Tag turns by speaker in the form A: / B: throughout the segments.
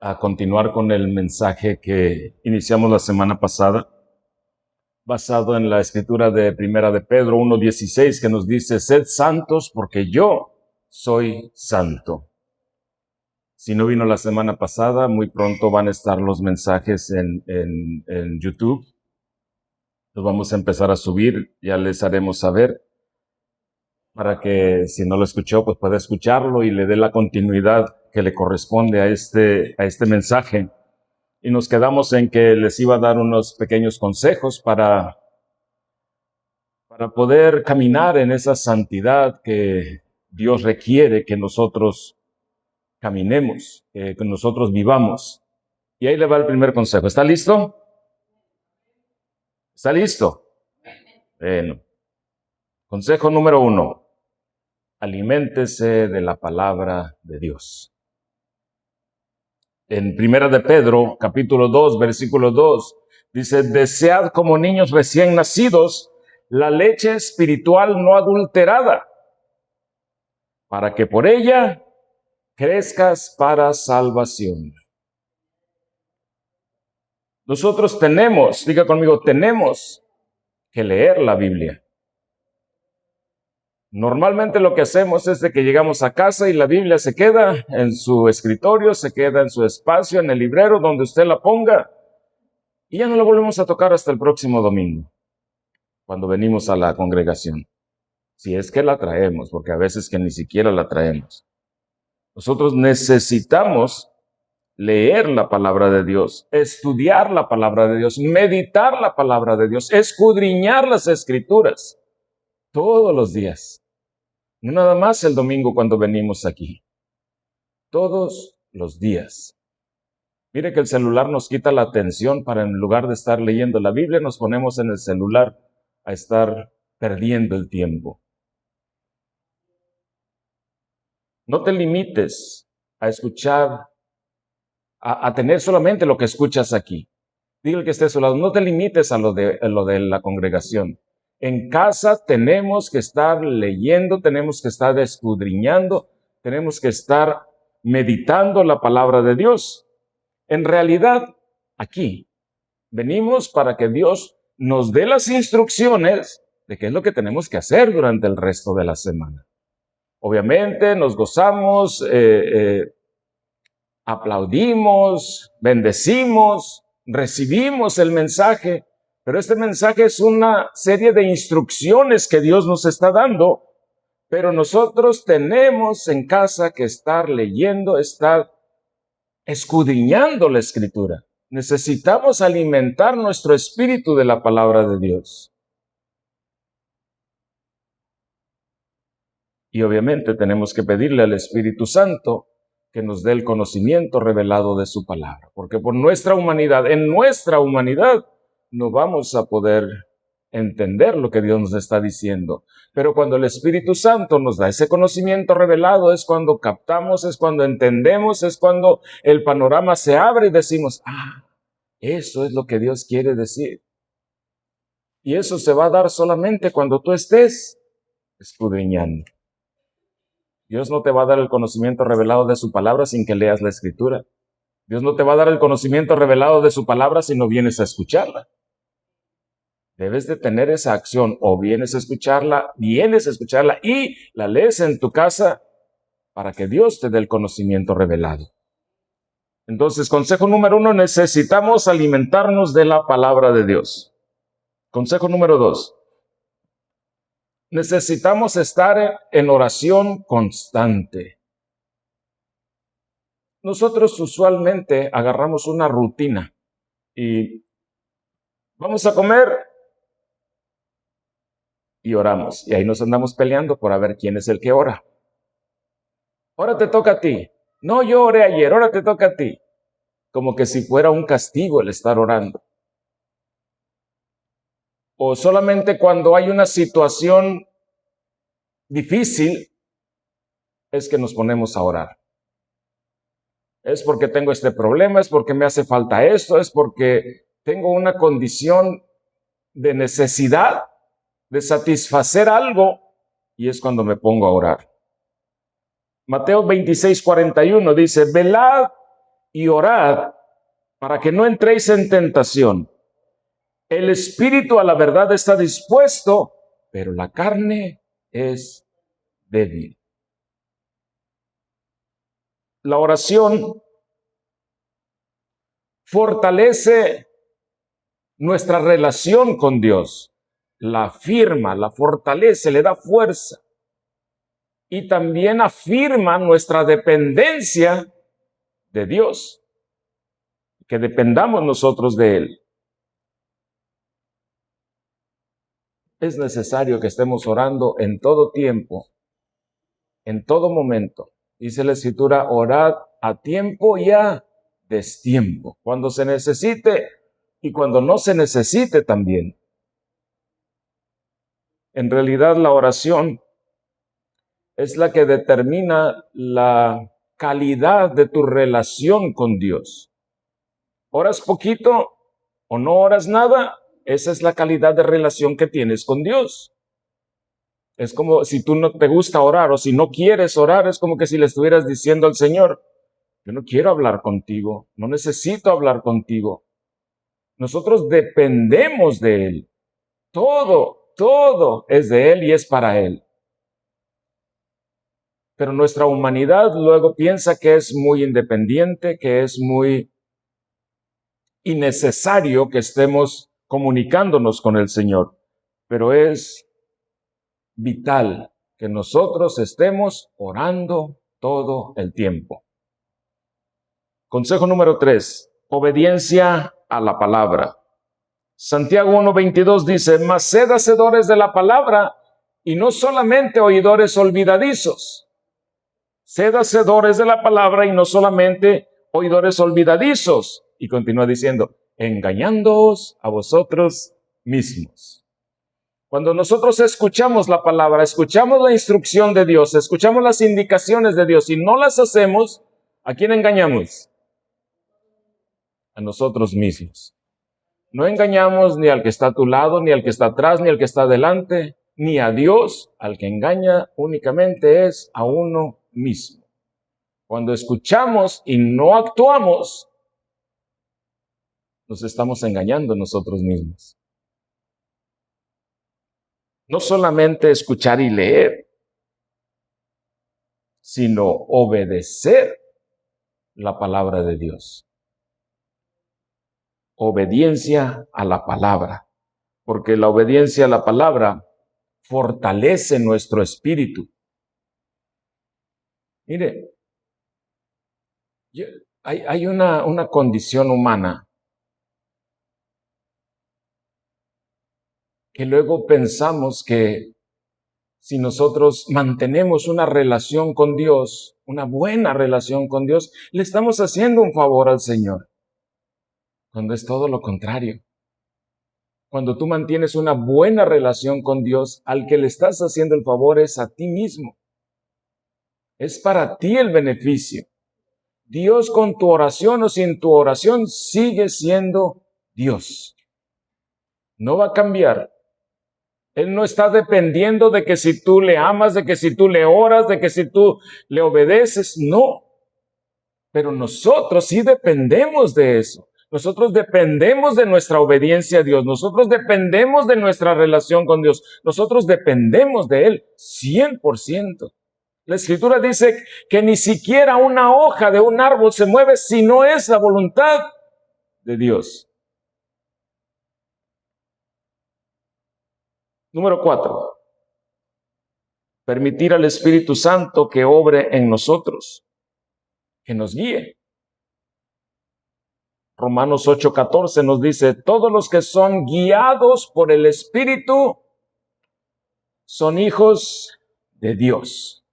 A: a continuar con el mensaje que iniciamos la semana pasada, basado en la escritura de Primera de Pedro 1:16, que nos dice: sed santos porque yo soy santo. Si no vino la semana pasada, muy pronto van a estar los mensajes en YouTube. Los vamos a empezar a subir, ya les haremos saber, para que si no lo escuchó, pues pueda escucharlo y le dé la continuidad que le corresponde a este mensaje. Y nos quedamos en que les iba a dar unos pequeños consejos para poder caminar en esa santidad que Dios requiere que nosotros caminemos, que nosotros vivamos. Y ahí le va el primer consejo. ¿Está listo? ¿Está listo? Bueno. Consejo número 1. Aliméntese de la palabra de Dios. En Primera de Pedro, capítulo 2, versículo 2, dice: desead como niños recién nacidos la leche espiritual no adulterada, para que por ella crezcas para salvación. Nosotros tenemos, diga conmigo, tenemos que leer la Biblia. Normalmente lo que hacemos es de que llegamos a casa y la Biblia se queda en su escritorio, se queda en su espacio, en el librero, donde usted la ponga, y ya no la volvemos a tocar hasta el próximo domingo, cuando venimos a la congregación. Si es que la traemos, porque a veces que ni siquiera la traemos. Nosotros necesitamos leer la palabra de Dios, estudiar la palabra de Dios, meditar la palabra de Dios, escudriñar las escrituras todos los días. No nada más el domingo cuando venimos aquí. Todos los días. Mire que el celular nos quita la atención para, en lugar de estar leyendo la Biblia, nos ponemos en el celular a estar perdiendo el tiempo. No te limites a escuchar, a tener solamente lo que escuchas aquí. Dígale que esté a su lado, no te limites a lo de la congregación. En casa tenemos que estar leyendo, tenemos que estar escudriñando, tenemos que estar meditando la palabra de Dios. En realidad, aquí venimos para que Dios nos dé las instrucciones de qué es lo que tenemos que hacer durante el resto de la semana. Obviamente nos gozamos, aplaudimos, bendecimos, recibimos el mensaje, pero este mensaje es una serie de instrucciones que Dios nos está dando, pero nosotros tenemos en casa que estar leyendo, estar escudriñando la Escritura. Necesitamos alimentar nuestro espíritu de la palabra de Dios. Y obviamente tenemos que pedirle al Espíritu Santo que nos dé el conocimiento revelado de su palabra, porque por nuestra humanidad, en nuestra humanidad, no vamos a poder entender lo que Dios nos está diciendo. Pero cuando el Espíritu Santo nos da ese conocimiento revelado, es cuando captamos, es cuando entendemos, es cuando el panorama se abre y decimos: eso es lo que Dios quiere decir. Y eso se va a dar solamente cuando tú estés escudriñando. Dios no te va a dar el conocimiento revelado de su palabra sin que leas la Escritura. Dios no te va a dar el conocimiento revelado de su palabra si no vienes a escucharla. Debes de tener esa acción, o vienes a escucharla y la lees en tu casa para que Dios te dé el conocimiento revelado. Entonces, consejo número 1, necesitamos alimentarnos de la palabra de Dios. Consejo número 2. Necesitamos estar en oración constante. Nosotros usualmente agarramos una rutina y vamos a comer y oramos. Y ahí nos andamos peleando por a ver quién es el que ora. Ahora te toca a ti. No, yo oré ayer, ahora te toca a ti. Como que si fuera un castigo el estar orando. O solamente cuando hay una situación difícil es que nos ponemos a orar. Es porque tengo este problema, es porque me hace falta esto, es porque tengo una condición de necesidad, de satisfacer algo, y es cuando me pongo a orar. Mateo 26:41 dice: velad y orad para que no entréis en tentación. El espíritu a la verdad está dispuesto, pero la carne es débil. La oración fortalece nuestra relación con Dios, la afirma, la fortalece, le da fuerza y también afirma nuestra dependencia de Dios, que dependamos nosotros de Él. Es necesario que estemos orando en todo tiempo, en todo momento. Dice la Escritura, orad a tiempo y a destiempo, cuando se necesite y cuando no se necesite también. En realidad la oración es la que determina la calidad de tu relación con Dios. ¿Oras poquito o no oras nada? Esa es la calidad de relación que tienes con Dios. Es como si tú no te gusta orar o si no quieres orar, es como que si le estuvieras diciendo al Señor, yo no quiero hablar contigo, no necesito hablar contigo. Nosotros dependemos de Él. Todo es de Él y es para Él. Pero nuestra humanidad luego piensa que es muy independiente, que es muy innecesario que estemos comunicándonos con el Señor. Pero es vital que nosotros estemos orando todo el tiempo. Consejo número 3, obediencia a la palabra. Santiago 1:22 dice, mas sed hacedores de la palabra y no solamente oidores olvidadizos. Sed hacedores de la palabra y no solamente oidores olvidadizos. Y continúa diciendo, engañándoos a vosotros mismos. Cuando nosotros escuchamos la palabra, escuchamos la instrucción de Dios, escuchamos las indicaciones de Dios y no las hacemos, ¿a quién engañamos? A nosotros mismos. No engañamos ni al que está a tu lado, ni al que está atrás, ni al que está adelante, ni a Dios. Al que engaña únicamente es a uno mismo. Cuando escuchamos y no actuamos, nos estamos engañando nosotros mismos. No solamente escuchar y leer, sino obedecer la palabra de Dios. Obediencia a la palabra, porque la obediencia a la palabra fortalece nuestro espíritu. Mire, hay una condición humana que luego pensamos que si nosotros mantenemos una relación con Dios, una buena relación con Dios, le estamos haciendo un favor al Señor, cuando es todo lo contrario. Cuando tú mantienes una buena relación con Dios, al que le estás haciendo el favor es a ti mismo. Es para ti el beneficio. Dios con tu oración o sin tu oración sigue siendo Dios. No va a cambiar. Él no está dependiendo de que si tú le amas, de que si tú le oras, de que si tú le obedeces. No. Pero nosotros sí dependemos de eso. Nosotros dependemos de nuestra obediencia a Dios. Nosotros dependemos de nuestra relación con Dios. Nosotros dependemos de Él 100%. La Escritura dice que ni siquiera una hoja de un árbol se mueve si no es la voluntad de Dios. Número 4. Permitir al Espíritu Santo que obre en nosotros, que nos guíe. Romanos 8:14 nos dice, todos los que son guiados por el Espíritu son hijos de Dios.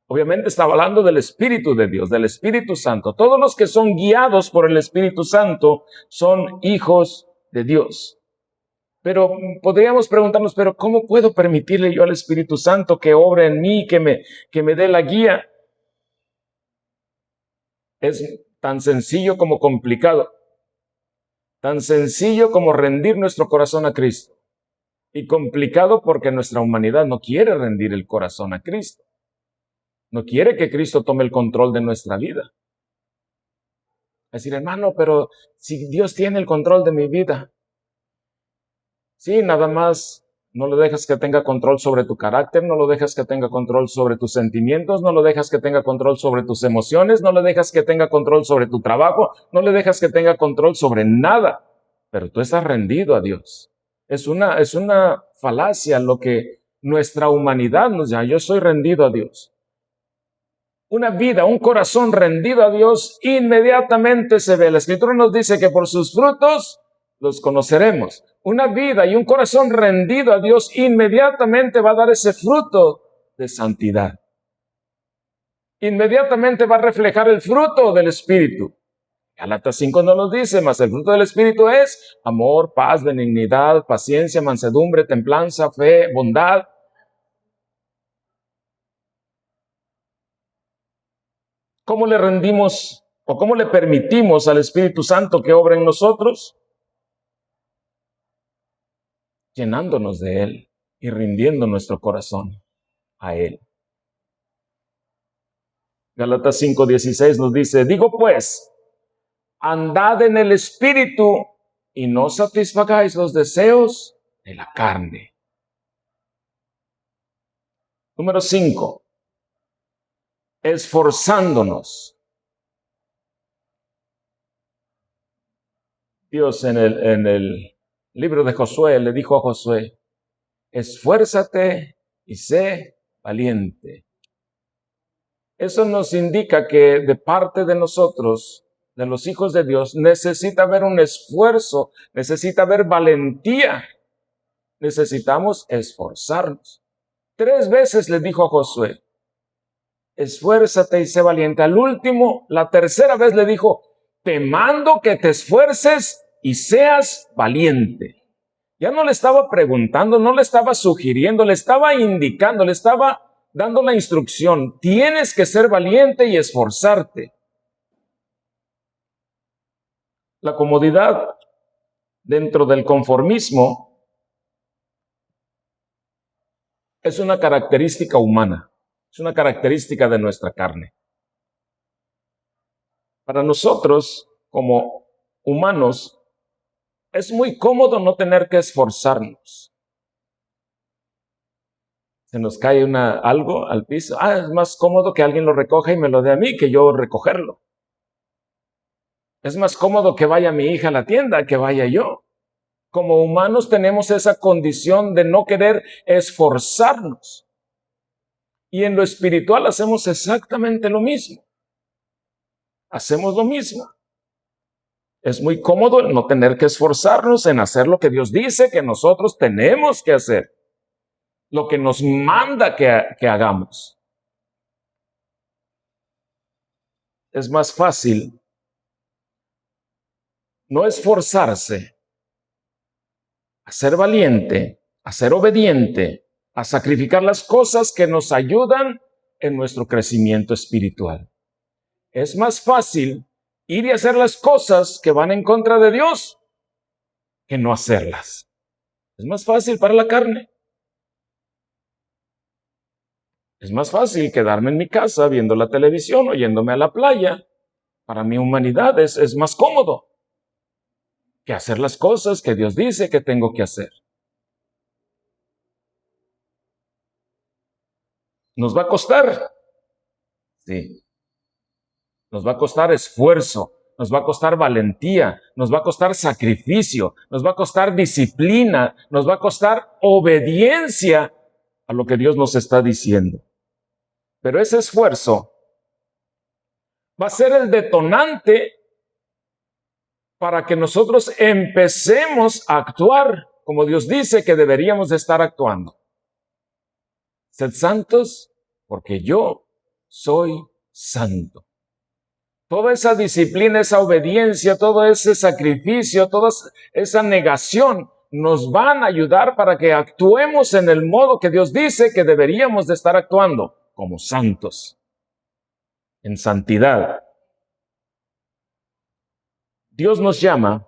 A: Obviamente estaba hablando del Espíritu de Dios, del Espíritu Santo. Todos los que son guiados por el Espíritu Santo son hijos de Dios. Pero podríamos preguntarnos, ¿pero cómo puedo permitirle yo al Espíritu Santo que obre en mí, que me dé la guía? Es tan sencillo como complicado. Tan sencillo como rendir nuestro corazón a Cristo. Y complicado porque nuestra humanidad no quiere rendir el corazón a Cristo. No quiere que Cristo tome el control de nuestra vida. Decir, hermano, pero si Dios tiene el control de mi vida. Sí, nada más no lo dejas que tenga control sobre tu carácter, no lo dejas que tenga control sobre tus sentimientos, no lo dejas que tenga control sobre tus emociones, no le dejas que tenga control sobre tu trabajo, no le dejas que tenga control sobre nada. Pero tú estás rendido a Dios. Es una falacia lo que nuestra humanidad nos llama. Yo soy rendido a Dios. Una vida, un corazón rendido a Dios inmediatamente se ve. La Escritura nos dice que por sus frutos los conoceremos. Una vida y un corazón rendido a Dios inmediatamente va a dar ese fruto de santidad. Inmediatamente va a reflejar el fruto del Espíritu. Gálatas 5 nos lo dice, mas el fruto del Espíritu es amor, paz, benignidad, paciencia, mansedumbre, templanza, fe, bondad. ¿Cómo le rendimos o cómo le permitimos al Espíritu Santo que obra en nosotros? Llenándonos de Él y rindiendo nuestro corazón a Él. Gálatas 5:16 nos dice, digo pues, andad en el Espíritu y no satisfagáis los deseos de la carne. Número 5, esforzándonos. Dios en el libro de Josué le dijo a Josué, esfuérzate y sé valiente. Eso nos indica que de parte de nosotros, de los hijos de Dios, necesita haber un esfuerzo, necesita haber valentía. Necesitamos esforzarnos. 3 veces le dijo a Josué, esfuérzate y sé valiente. Al último, la tercera vez le dijo, te mando que te esfuerces y seas valiente. Ya no le estaba preguntando, no le estaba sugiriendo, le estaba indicando, le estaba dando la instrucción. Tienes que ser valiente y esforzarte. La comodidad dentro del conformismo es una característica humana, es una característica de nuestra carne. Para nosotros, como humanos, es muy cómodo no tener que esforzarnos. Se nos cae algo al piso. Es más cómodo que alguien lo recoja y me lo dé a mí que yo recogerlo. Es más cómodo que vaya mi hija a la tienda que vaya yo. Como humanos tenemos esa condición de no querer esforzarnos. Y en lo espiritual hacemos exactamente lo mismo. Hacemos lo mismo. Es muy cómodo no tener que esforzarnos en hacer lo que Dios dice que nosotros tenemos que hacer. Lo que nos manda que hagamos. Es más fácil no esforzarse, a ser valiente, a ser obediente, a sacrificar las cosas que nos ayudan en nuestro crecimiento espiritual. Es más fácil ir y hacer las cosas que van en contra de Dios que no hacerlas. Es más fácil para la carne. Es más fácil quedarme en mi casa viendo la televisión o yéndome a la playa. Para mi humanidad es más cómodo que hacer las cosas que Dios dice que tengo que hacer. ¿Nos va a costar? Sí. Nos va a costar esfuerzo, nos va a costar valentía, nos va a costar sacrificio, nos va a costar disciplina, nos va a costar obediencia a lo que Dios nos está diciendo. Pero ese esfuerzo va a ser el detonante para que nosotros empecemos a actuar como Dios dice que deberíamos de estar actuando. Sed santos porque yo soy santo. Toda esa disciplina, esa obediencia, todo ese sacrificio, toda esa negación nos van a ayudar para que actuemos en el modo que Dios dice que deberíamos de estar actuando, como santos, en santidad. Dios nos llama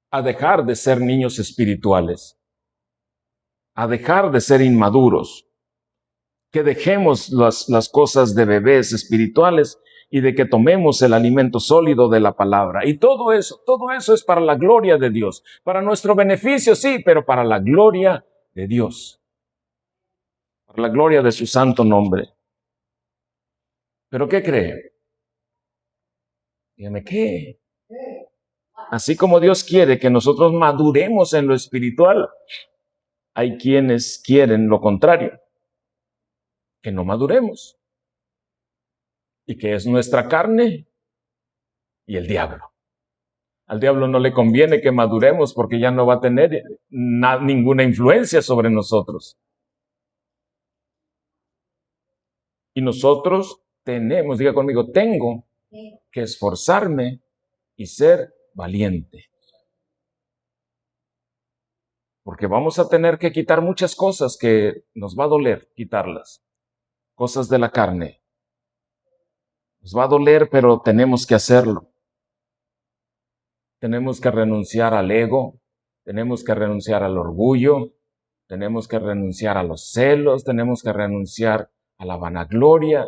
A: a dejar de ser niños espirituales, a dejar de ser inmaduros, que dejemos las cosas de bebés espirituales y de que tomemos el alimento sólido de la palabra. Y todo eso es para la gloria de Dios. Para nuestro beneficio, sí, pero para la gloria de Dios. Para la gloria de su santo nombre. ¿Pero qué cree? Dígame, ¿qué? Así como Dios quiere que nosotros maduremos en lo espiritual, hay quienes quieren lo contrario, que no maduremos. Y que es nuestra carne y el diablo. Al diablo no le conviene que maduremos porque ya no va a tener ninguna influencia sobre nosotros. Y nosotros tenemos, diga conmigo, tengo que esforzarme y ser valiente. Porque vamos a tener que quitar muchas cosas que nos va a doler quitarlas. Cosas de la carne. Nos va a doler, pero tenemos que hacerlo. Tenemos que renunciar al ego, tenemos que renunciar al orgullo, tenemos que renunciar a los celos, tenemos que renunciar a la vanagloria,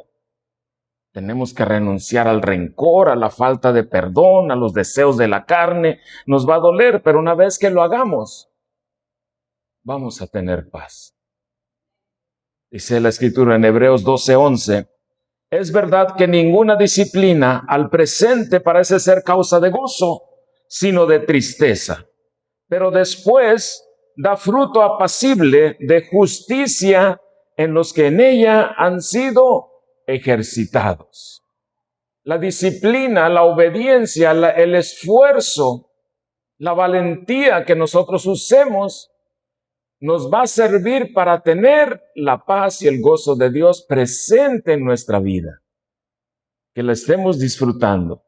A: tenemos que renunciar al rencor, a la falta de perdón, a los deseos de la carne. Nos va a doler, pero una vez que lo hagamos, vamos a tener paz. Dice la Escritura en Hebreos 12:11, es verdad que ninguna disciplina al presente parece ser causa de gozo, sino de tristeza, pero después da fruto apacible de justicia en los que en ella han sido ejercitados. La disciplina, la obediencia, el esfuerzo, la valentía que nosotros usemos nos va a servir para tener la paz y el gozo de Dios presente en nuestra vida, que la estemos disfrutando.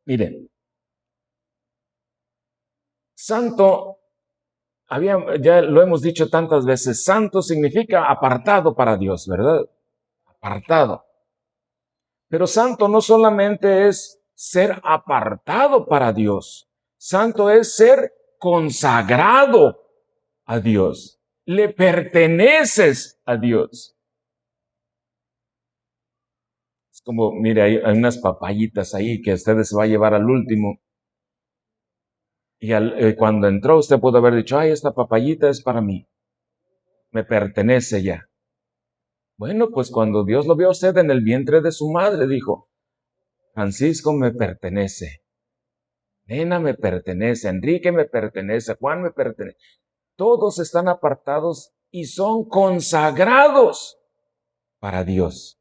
A: Miren, santo, ya lo hemos dicho tantas veces, santo significa apartado para Dios, ¿verdad? Apartado. Pero santo no solamente es ser apartado para Dios, santo es ser consagrado a Dios. Le perteneces a Dios. Es como, mire, hay unas papayitas ahí que usted se va a llevar al último. Y cuando entró, usted pudo haber dicho, ay, esta papayita es para mí. Me pertenece ya. Bueno, pues cuando Dios lo vio a usted en el vientre de su madre, dijo, Francisco me pertenece. Nena me pertenece. Enrique me pertenece. Juan me pertenece. Todos están apartados y son consagrados para Dios.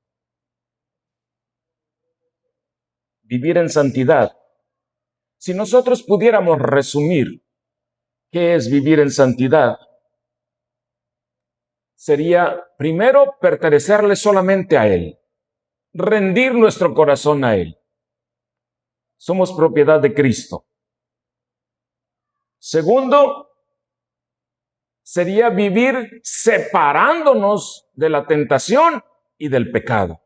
A: Vivir en santidad. Si nosotros pudiéramos resumir qué es vivir en santidad, sería primero pertenecerle solamente a Él, rendir nuestro corazón a Él. Somos propiedad de Cristo. Segundo, sería vivir separándonos de la tentación y del pecado.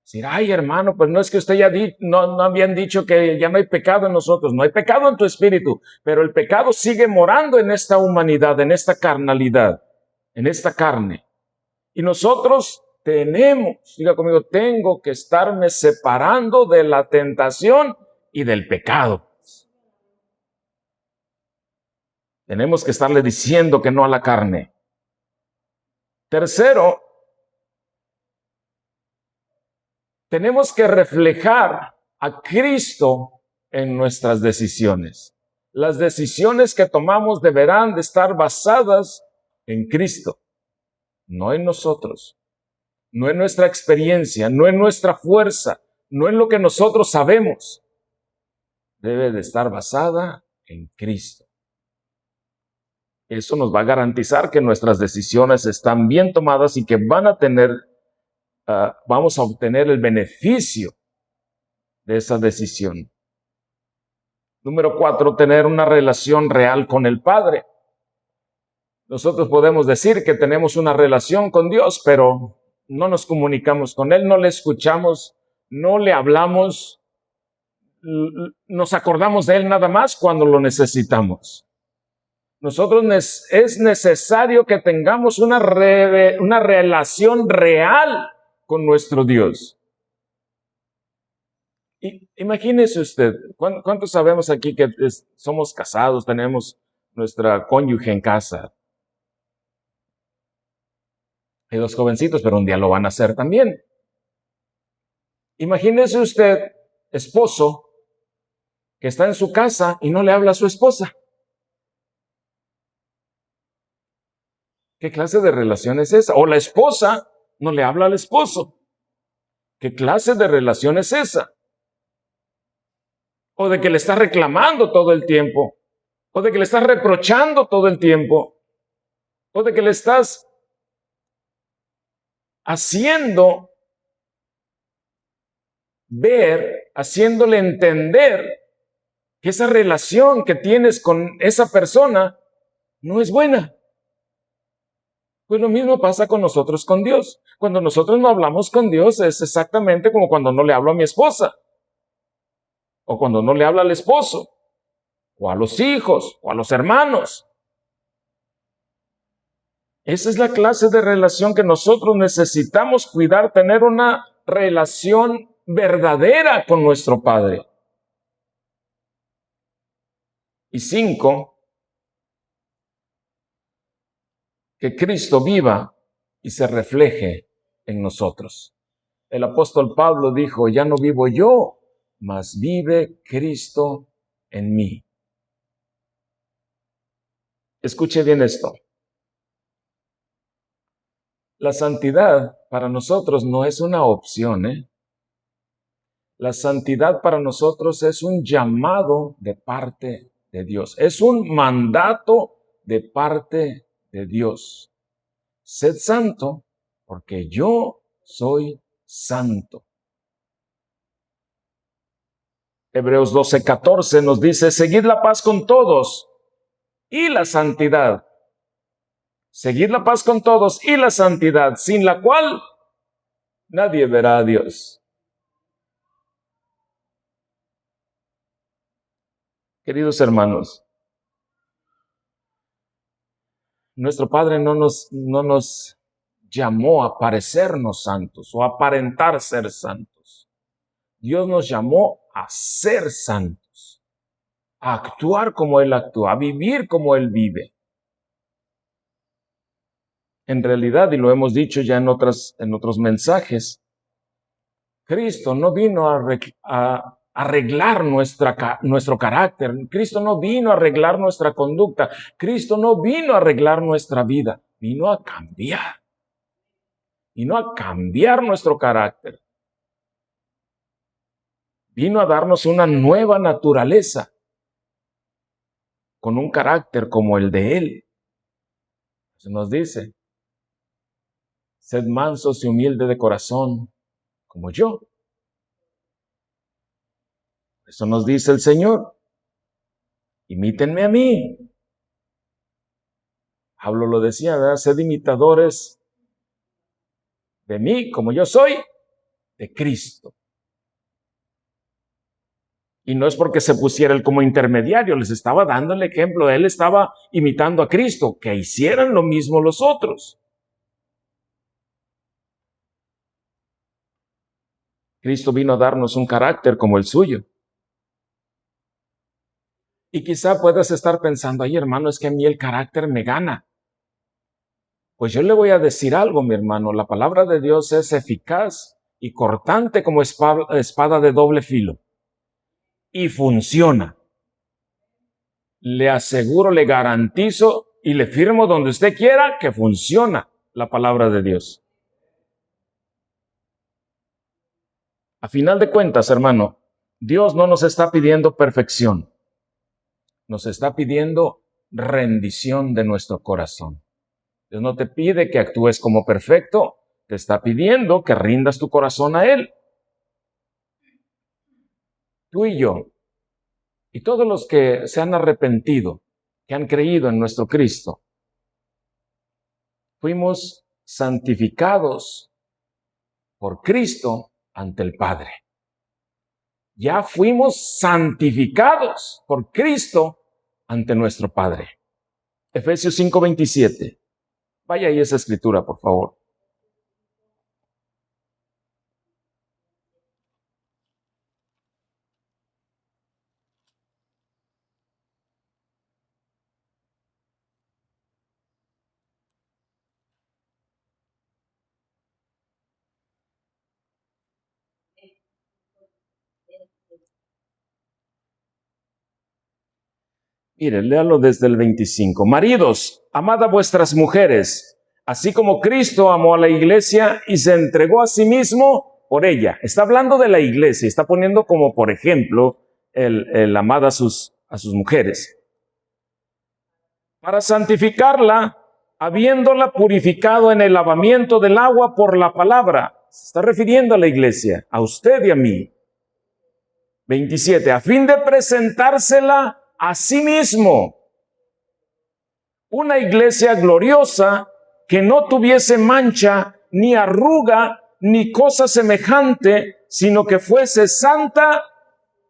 A: Decir, ay hermano, pues no es que usted ya no habían dicho que ya no hay pecado en nosotros. No hay pecado en tu espíritu, pero el pecado sigue morando en esta humanidad, en esta carnalidad, en esta carne. Y nosotros tenemos, diga conmigo, tengo que estarme separando de la tentación y del pecado. Tenemos que estarle diciendo que no a la carne. Tercero, tenemos que reflejar a Cristo en nuestras decisiones. Las decisiones que tomamos deberán de estar basadas en Cristo, no en nosotros, no en nuestra experiencia, no en nuestra fuerza, no en lo que nosotros sabemos. Debe de estar basada en Cristo. Eso nos va a garantizar que nuestras decisiones están bien tomadas y que vamos a obtener el beneficio de esa decisión. Número 4, tener una relación real con el Padre. Nosotros podemos decir que tenemos una relación con Dios, pero no nos comunicamos con Él, no le escuchamos, no le hablamos, nos acordamos de Él nada más cuando lo necesitamos. Nosotros es necesario que tengamos una relación real con nuestro Dios. Imagínese usted, ¿cuántos sabemos aquí que somos casados, tenemos nuestra cónyuge en casa? Hay dos jovencitos, pero un día lo van a hacer también. Imagínese usted, esposo, que está en su casa y no le habla a su esposa. ¿Qué clase de relación es esa? O la esposa no le habla al esposo. ¿Qué clase de relación es esa? O de que le estás reclamando todo el tiempo, o de que le estás reprochando todo el tiempo, o de que le estás haciéndole entender que esa relación que tienes con esa persona no es buena. Pues lo mismo pasa con nosotros con Dios. Cuando nosotros no hablamos con Dios es exactamente como cuando no le hablo a mi esposa, o cuando no le habla al esposo, o a los hijos, o a los hermanos. Esa es la clase de relación que nosotros necesitamos cuidar, tener una relación verdadera con nuestro Padre. Y 5, que Cristo viva y se refleje en nosotros. El apóstol Pablo dijo, ya no vivo yo, mas vive Cristo en mí. Escuche bien esto. La santidad para nosotros no es una opción, ¿eh? La santidad para nosotros es un llamado de parte de Dios. Es un mandato de parte de Dios. Sed santo porque yo soy santo. Hebreos 12:14 nos dice, seguid la paz con todos y la santidad. Seguid la paz con todos y la santidad, sin la cual nadie verá a Dios. Queridos hermanos, nuestro Padre no nos llamó a parecernos santos o a aparentar ser santos. Dios nos llamó a ser santos, a actuar como Él actúa, a vivir como Él vive. En realidad, y lo hemos dicho ya en otros mensajes, Cristo no vino a arreglar nuestro carácter. Cristo no vino a arreglar nuestra conducta. Cristo no vino a arreglar nuestra vida. Vino a cambiar. Vino a cambiar nuestro carácter. Vino a darnos una nueva naturaleza con un carácter como el de Él. Se nos dice, sed mansos y humildes de corazón como yo. Eso nos dice el Señor. Imítenme a mí. Pablo lo decía, ¿verdad? Sed imitadores de mí, como yo soy, de Cristo. Y no es porque se pusiera él como intermediario, les estaba dando el ejemplo. Él estaba imitando a Cristo, que hicieran lo mismo los otros. Cristo vino a darnos un carácter como el suyo. Y quizá puedas estar pensando, ay hermano, es que a mí el carácter me gana. Pues yo le voy a decir algo, mi hermano. La palabra de Dios es eficaz y cortante como espada de doble filo. Y funciona. Le aseguro, le garantizo y le firmo donde usted quiera que funciona la palabra de Dios. A final de cuentas, hermano, Dios no nos está pidiendo perfección. Nos está pidiendo rendición de nuestro corazón. Dios no te pide que actúes como perfecto, te está pidiendo que rindas tu corazón a Él. Tú y yo, y todos los que se han arrepentido, que han creído en nuestro Cristo, fuimos santificados por Cristo ante el Padre. Ya fuimos santificados por Cristo ante nuestro Padre. Efesios 5:27. Vaya ahí esa escritura, por favor. Mire, léalo desde el 25. Maridos, amad a vuestras mujeres, así como Cristo amó a la iglesia y se entregó a sí mismo por ella. Está hablando de la iglesia, está poniendo como por ejemplo el amad a sus mujeres. Para santificarla, habiéndola purificado en el lavamiento del agua por la palabra. Se está refiriendo a la iglesia, a usted y a mí. 27. A fin de presentársela a sí mismo. Una iglesia gloriosa que no tuviese mancha, ni arruga, ni cosa semejante, sino que fuese santa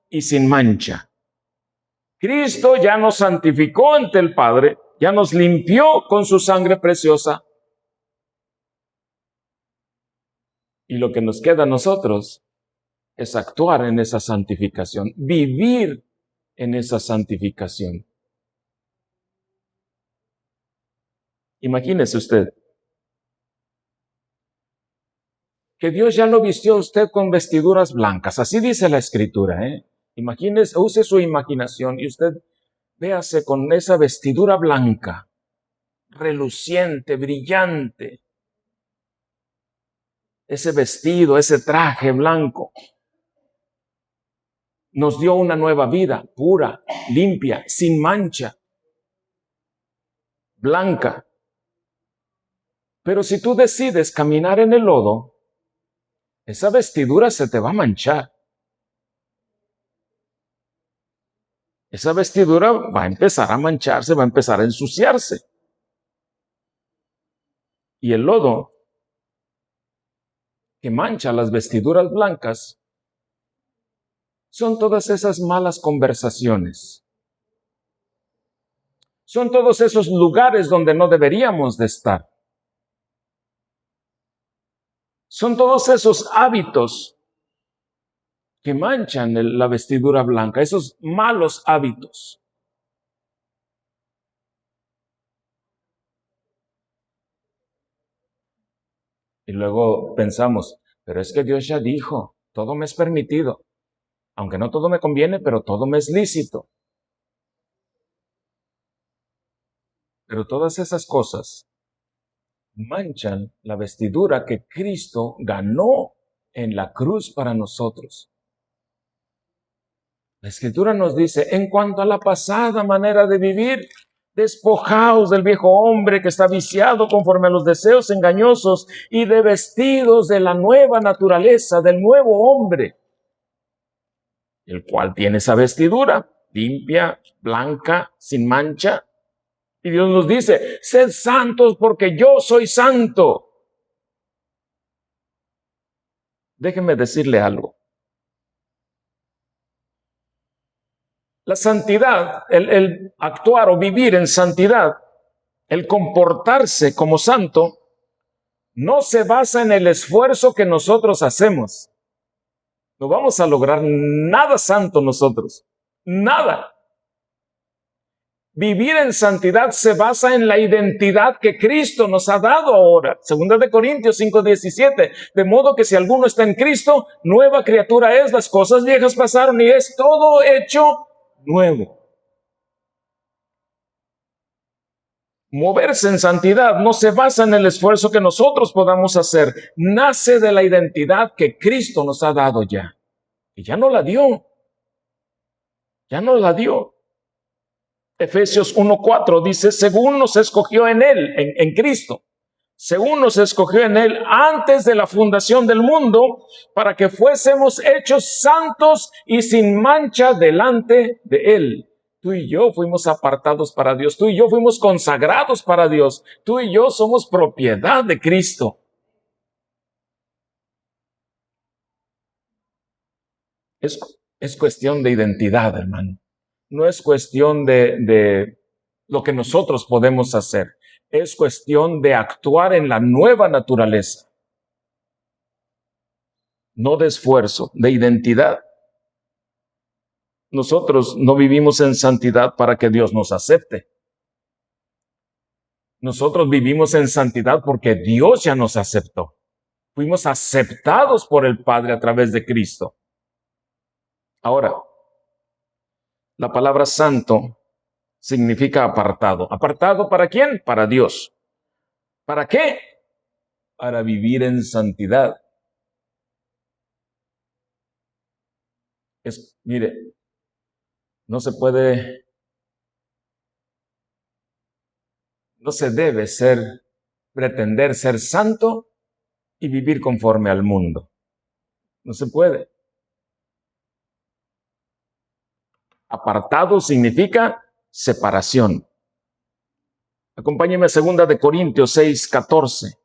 A: y sin mancha. Cristo ya nos santificó ante el Padre, ya nos limpió con su sangre preciosa. Y lo que nos queda a nosotros es actuar en esa santificación, vivir en esa santificación. Imagínese usted que Dios ya lo vistió a usted con vestiduras blancas. Así dice la Escritura, Imagínese, use su imaginación y usted véase con esa vestidura blanca, reluciente, brillante. Ese vestido, ese traje blanco nos dio una nueva vida, pura, limpia, sin mancha, blanca. Pero si tú decides caminar en el lodo, esa vestidura se te va a manchar. Esa vestidura va a empezar a mancharse, va a empezar a ensuciarse. Y el lodo que mancha las vestiduras blancas son todas esas malas conversaciones. Son todos esos lugares donde no deberíamos de estar. Son todos esos hábitos que manchan la vestidura blanca, esos malos hábitos. Y luego pensamos, pero es que Dios ya dijo, todo me es permitido. Aunque no todo me conviene, pero todo me es lícito. Pero todas esas cosas manchan la vestidura que Cristo ganó en la cruz para nosotros. La Escritura nos dice, en cuanto a la pasada manera de vivir, despojaos del viejo hombre que está viciado conforme a los deseos engañosos y de vestidos de la nueva naturaleza, del nuevo hombre, el cual tiene esa vestidura limpia, blanca, sin mancha. Y Dios nos dice, sed santos porque yo soy santo. Déjenme decirle algo. La santidad, el actuar o vivir en santidad, el comportarse como santo, no se basa en el esfuerzo que nosotros hacemos. No vamos a lograr nada santo nosotros. Nada. Vivir en santidad se basa en la identidad que Cristo nos ha dado ahora. 2 Corintios 5:17. De modo que si alguno está en Cristo, nueva criatura es. Las cosas viejas pasaron y es todo hecho nuevo. Moverse en santidad no se basa en el esfuerzo que nosotros podamos hacer. Nace de la identidad que Cristo nos ha dado ya. Y ya no la dio. Ya no la dio. Efesios 1:4 dice, según nos escogió en Él, en Cristo, según nos escogió en Él antes de la fundación del mundo, para que fuésemos hechos santos y sin mancha delante de Él. Tú y yo fuimos apartados para Dios, tú y yo fuimos consagrados para Dios, tú y yo somos propiedad de Cristo. Es cuestión de identidad, hermano. No es cuestión de lo que nosotros podemos hacer. Es cuestión de actuar en la nueva naturaleza. No de esfuerzo, de identidad. Nosotros no vivimos en santidad para que Dios nos acepte. Nosotros vivimos en santidad porque Dios ya nos aceptó. Fuimos aceptados por el Padre a través de Cristo. Ahora, la palabra santo significa apartado. ¿Apartado para quién? Para Dios. ¿Para qué? Para vivir en santidad. Mire, no se puede, no se debe pretender ser santo y vivir conforme al mundo. No se puede. Apartado significa separación. Acompáñeme a 2 Corintios 6:14.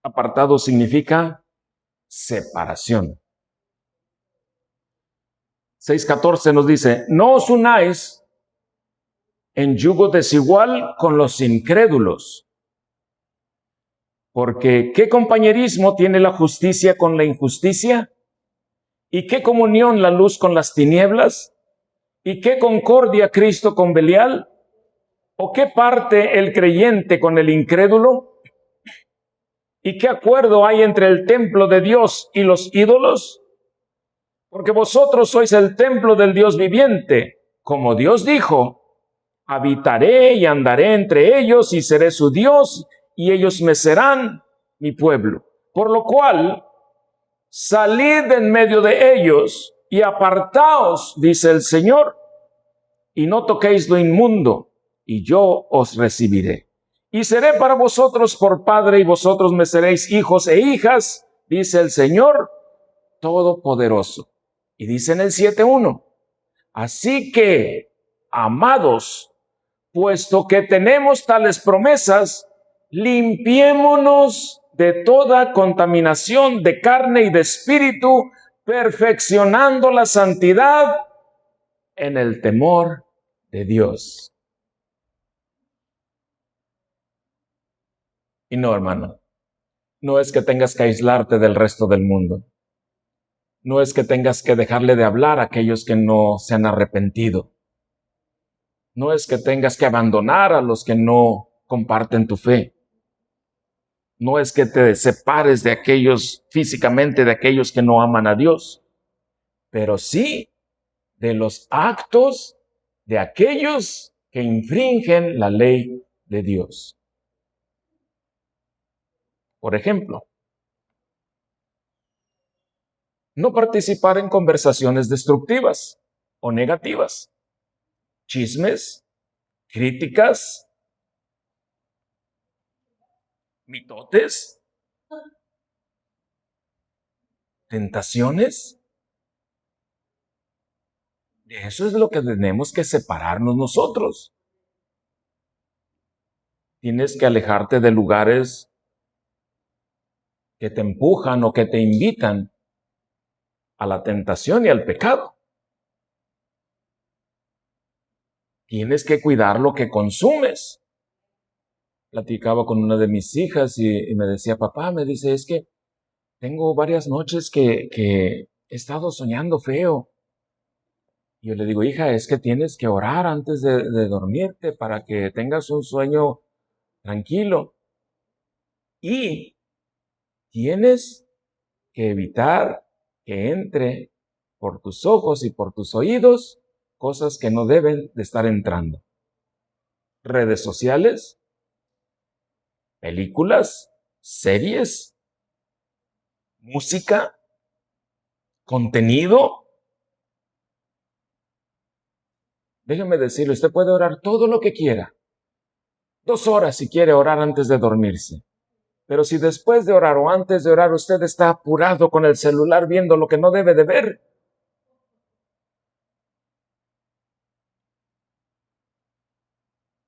A: Apartado significa separación. 6:14 nos dice, no os unáis en yugo desigual con los incrédulos, porque ¿qué compañerismo tiene la justicia con la injusticia? ¿Y qué comunión la luz con las tinieblas? ¿Y qué concordia Cristo con Belial? ¿O qué parte el creyente con el incrédulo? ¿Y qué acuerdo hay entre el templo de Dios y los ídolos? Porque vosotros sois el templo del Dios viviente. Como Dios dijo, habitaré y andaré entre ellos y seré su Dios y ellos me serán mi pueblo. Por lo cual, salid en medio de ellos y apartaos, dice el Señor, y no toquéis lo inmundo, y yo os recibiré. Y seré para vosotros por padre, y vosotros me seréis hijos e hijas, dice el Señor Todopoderoso. Y dice en el 7:1, así que, amados, puesto que tenemos tales promesas, limpiémonos de toda contaminación de carne y de espíritu, perfeccionando la santidad en el temor de Dios. Y no, hermano, no es que tengas que aislarte del resto del mundo. No es que tengas que dejarle de hablar a aquellos que no se han arrepentido. No es que tengas que abandonar a los que no comparten tu fe. No es que te separes de aquellos físicamente, de aquellos que no aman a Dios, pero sí de los actos de aquellos que infringen la ley de Dios. Por ejemplo, no participar en conversaciones destructivas o negativas, chismes, críticas, mitotes, tentaciones. De eso es lo que tenemos que separarnos nosotros. Tienes que alejarte de lugares que te empujan o que te invitan a la tentación y al pecado. Tienes que cuidar lo que consumes. Platicaba con una de mis hijas y me decía, papá, me dice, es que tengo varias noches que he estado soñando feo. Y yo le digo, hija, es que tienes que orar antes de dormirte para que tengas un sueño tranquilo. Y tienes que evitar que entre por tus ojos y por tus oídos cosas que no deben de estar entrando. Redes sociales, películas, series, música, contenido. Déjeme decirle, usted puede orar todo lo que quiera. 2 horas si quiere orar antes de dormirse. Pero si después de orar o antes de orar usted está apurado con el celular viendo lo que no debe de ver,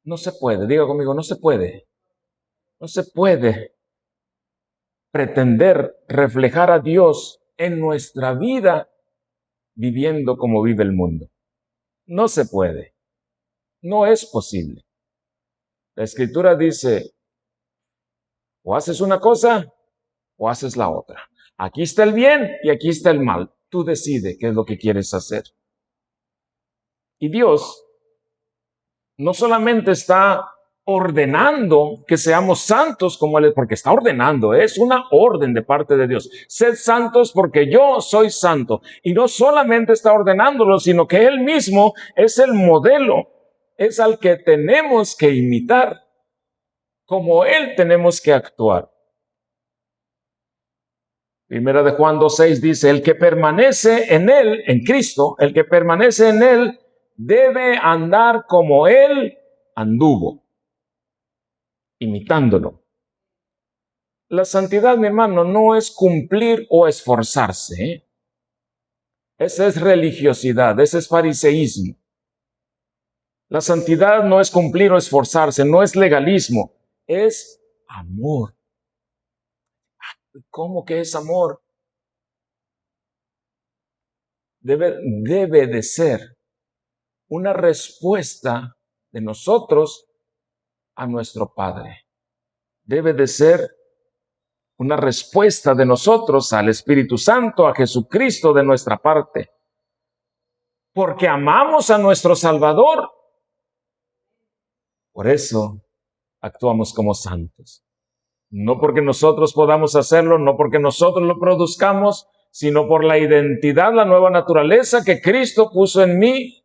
A: no se puede. Diga conmigo, no se puede. No se puede pretender reflejar a Dios en nuestra vida viviendo como vive el mundo. No se puede. No es posible. La Escritura dice, o haces una cosa o haces la otra. Aquí está el bien y aquí está el mal. Tú decides qué es lo que quieres hacer. Y Dios no solamente está ordenando que seamos santos como Él es, porque está ordenando, es una orden de parte de Dios. Sed santos porque yo soy santo. Y no solamente está ordenándolo, sino que Él mismo es el modelo, es al que tenemos que imitar, como Él tenemos que actuar. Primera de Juan 2:6 dice, el que permanece en Él, en Cristo, el que permanece en Él, debe andar como Él anduvo, imitándolo. La santidad, mi hermano, no es cumplir o esforzarse, ¿eh? Esa es religiosidad, ese es fariseísmo. La santidad no es cumplir o esforzarse, no es legalismo, es amor. ¿Cómo que es amor? Debe de ser una respuesta de nosotros a nuestro Padre. Debe de ser una respuesta de nosotros al Espíritu Santo, a Jesucristo de nuestra parte. Porque amamos a nuestro Salvador. Por eso actuamos como santos. No porque nosotros podamos hacerlo, no porque nosotros lo produzcamos, sino por la identidad, la nueva naturaleza que Cristo puso en mí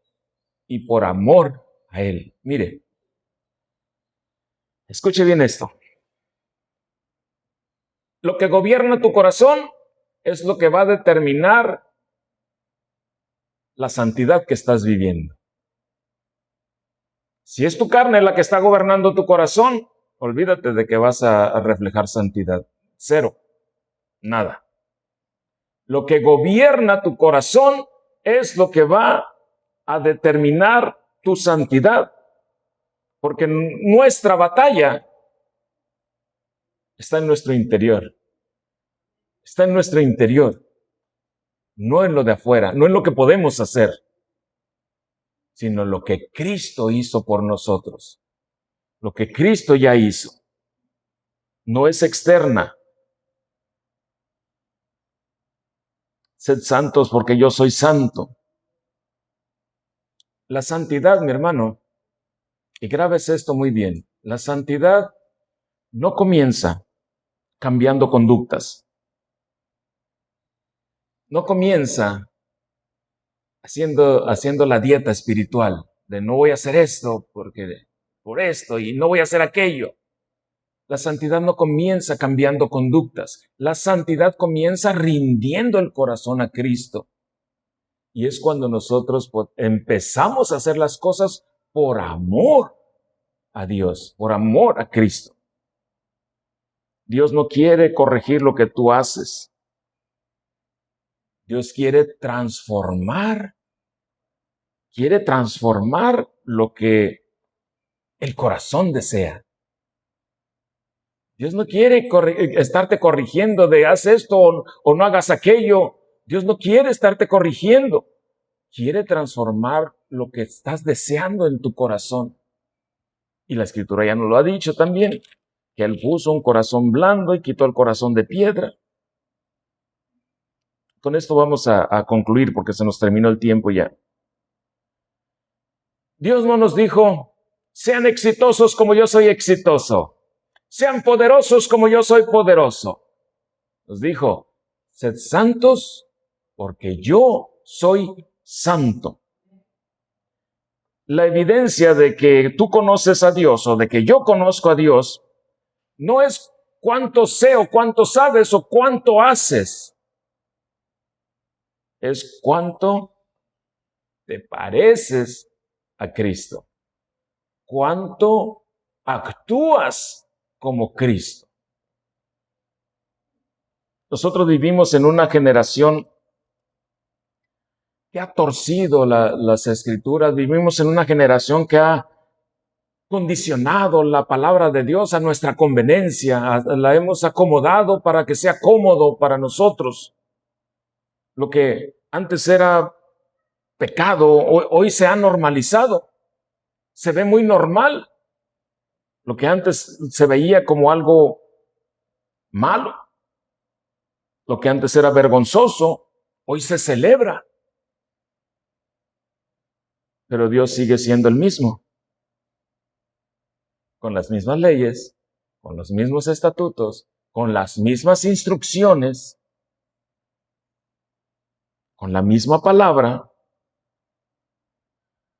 A: y por amor a Él. Mire, escuche bien esto. Lo que gobierna tu corazón es lo que va a determinar la santidad que estás viviendo. Si es tu carne la que está gobernando tu corazón, olvídate de que vas a reflejar santidad. Cero. Nada. Lo que gobierna tu corazón es lo que va a determinar tu santidad. Porque nuestra batalla está en nuestro interior. Está en nuestro interior. No en lo de afuera, no en lo que podemos hacer, sino lo que Cristo hizo por nosotros. Lo que Cristo ya hizo. No es externa. Sed santos porque yo soy santo. La santidad, mi hermano, y grabes esto muy bien, la santidad no comienza cambiando conductas. No comienza haciendo la dieta espiritual de no voy a hacer esto porque por esto y no voy a hacer aquello. La santidad no comienza cambiando conductas. La santidad comienza rindiendo el corazón a Cristo. Y es cuando nosotros empezamos a hacer las cosas por amor a Dios, por amor a Cristo. Dios no quiere corregir lo que tú haces. Dios quiere transformar lo que el corazón desea. Dios no quiere estarte corrigiendo de haz esto o no hagas aquello. Dios no quiere estarte corrigiendo. Quiere transformar lo que estás deseando en tu corazón. Y la Escritura ya nos lo ha dicho también, que Él puso un corazón blando y quitó el corazón de piedra. Con esto vamos a concluir porque se nos terminó el tiempo ya. Dios no nos dijo, sean exitosos como yo soy exitoso, sean poderosos como yo soy poderoso. Nos dijo, sed santos porque yo soy santo. La evidencia de que tú conoces a Dios o de que yo conozco a Dios no es cuánto sé o cuánto sabes o cuánto haces. Es cuánto te pareces a Cristo. Cuánto actúas como Cristo. Nosotros vivimos en una generación que ha torcido las escrituras. Vivimos en una generación que ha condicionado la palabra de Dios a nuestra conveniencia. La hemos acomodado para que sea cómodo para nosotros. Lo que antes era pecado, hoy se ha normalizado. Se ve muy normal. Lo que antes se veía como algo malo, lo que antes era vergonzoso, hoy se celebra. Pero Dios sigue siendo el mismo, con las mismas leyes, con los mismos estatutos, con las mismas instrucciones, con la misma palabra.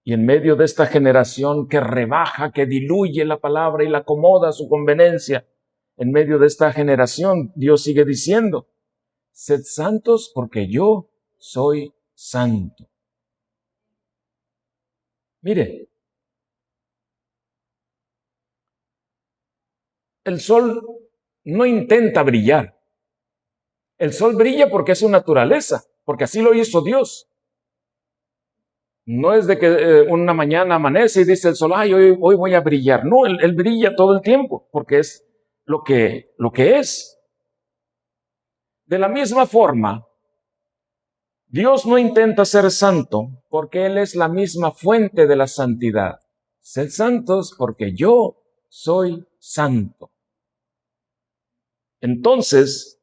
A: Y en medio de esta generación que rebaja, que diluye la palabra y la acomoda a su conveniencia, en medio de esta generación, Dios sigue diciendo, sed santos porque yo soy santo. Mire, el sol no intenta brillar. El sol brilla porque es su naturaleza, porque así lo hizo Dios. No es de que una mañana amanece y dice el sol, ay, hoy voy a brillar. No, él brilla todo el tiempo, porque es lo que es. De la misma forma, Dios no intenta ser santo, porque Él es la misma fuente de la santidad. Sed santos porque yo soy santo. Entonces,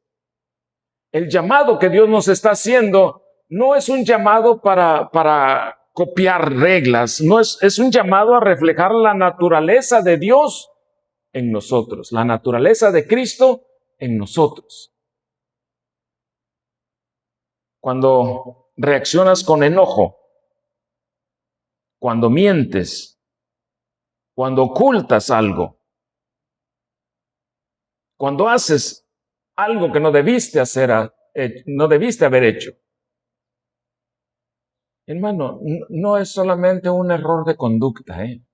A: el llamado que Dios nos está haciendo no es un llamado para copiar reglas, no es un llamado a reflejar la naturaleza de Dios en nosotros, la naturaleza de Cristo en nosotros. Cuando reaccionas con enojo, cuando mientes, cuando ocultas algo, cuando haces algo que no debiste haber hecho. Hermano, no es solamente un error de conducta, ¿eh?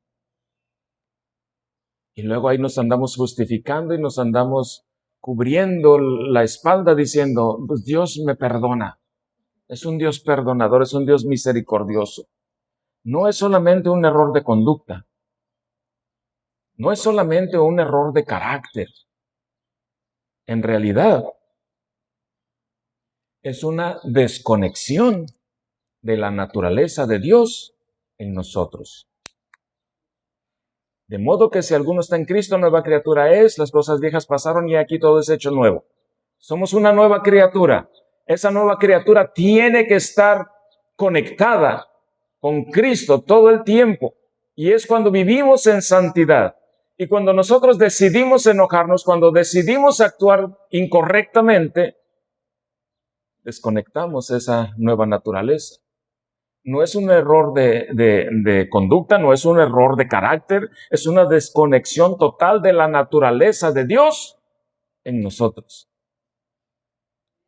A: Y luego ahí nos andamos justificando y nos andamos cubriendo la espalda diciendo, pues Dios me perdona. Es un Dios perdonador, es un Dios misericordioso. No es solamente un error de conducta. No es solamente un error de carácter. En realidad, es una desconexión de la naturaleza de Dios en nosotros. De modo que si alguno está en Cristo, nueva criatura es, las cosas viejas pasaron y aquí todo es hecho nuevo. Somos una nueva criatura. Esa nueva criatura tiene que estar conectada con Cristo todo el tiempo. Y es cuando vivimos en santidad. Y cuando nosotros decidimos enojarnos, cuando decidimos actuar incorrectamente, desconectamos esa nueva naturaleza. No es un error de conducta, no es un error de carácter, es una desconexión total de la naturaleza de Dios en nosotros.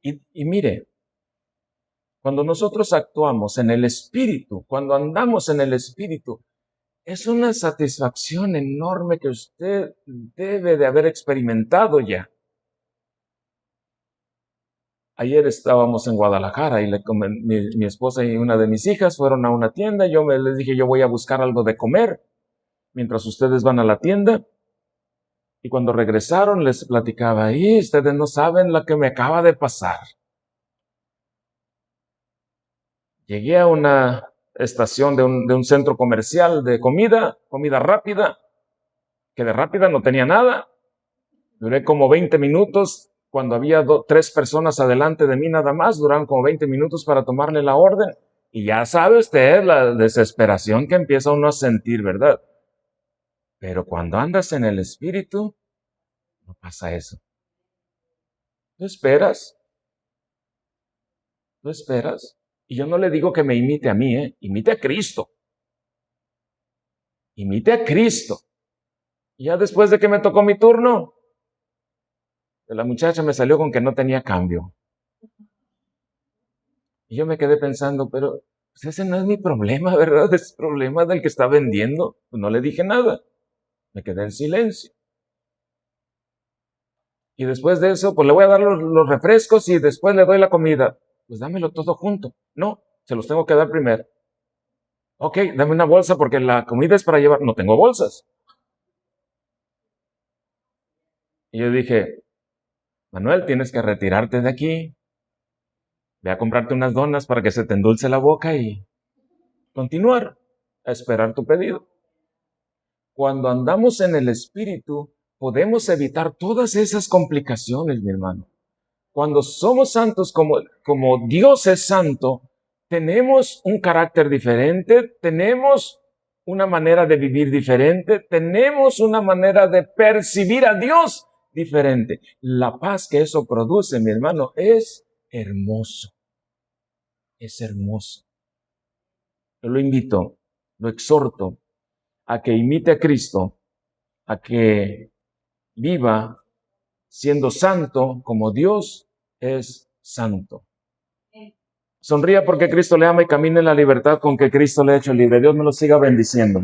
A: Y mire, cuando nosotros actuamos en el Espíritu, cuando andamos en el Espíritu, es una satisfacción enorme que usted debe de haber experimentado ya. Ayer estábamos en Guadalajara y mi esposa y una de mis hijas fueron a una tienda. Les dije, yo voy a buscar algo de comer mientras ustedes van a la tienda. Y cuando regresaron les platicaba, y ustedes no saben lo que me acaba de pasar. Llegué a una estación de un centro comercial de comida rápida, que de rápida no tenía nada. Duré como 20 minutos. Cuando había 3 personas adelante de mí nada más, duraron como 20 minutos para tomarle la orden. Y ya sabe usted la desesperación que empieza uno a sentir, ¿verdad? Pero cuando andas en el Espíritu, no pasa eso. Tú esperas. Y yo no le digo que me imite a mí, imite a Cristo. Imite a Cristo. Y ya después de que me tocó mi turno, la muchacha me salió con que no tenía cambio. Y yo me quedé pensando, pero pues ese no es mi problema, ¿verdad? Es el problema del que está vendiendo. Pues no le dije nada. Me quedé en silencio. Y después de eso, pues le voy a dar los refrescos y después le doy la comida. Pues dámelo todo junto. No, se los tengo que dar primero. Ok, dame una bolsa porque la comida es para llevar. No tengo bolsas. Y yo dije, Manuel, tienes que retirarte de aquí. Ve a comprarte unas donas para que se te endulce la boca y continuar a esperar tu pedido. Cuando andamos en el Espíritu, podemos evitar todas esas complicaciones, mi hermano. Cuando somos santos como Dios es santo, tenemos un carácter diferente, tenemos una manera de vivir diferente, tenemos una manera de percibir a Dios diferente. La paz que eso produce, mi hermano, es hermoso. Es hermoso. Yo lo invito, lo exhorto a que imite a Cristo, a que viva siendo santo como Dios es santo. Sonría porque Cristo le ama y camine en la libertad con que Cristo le ha hecho libre. Dios me lo siga bendiciendo.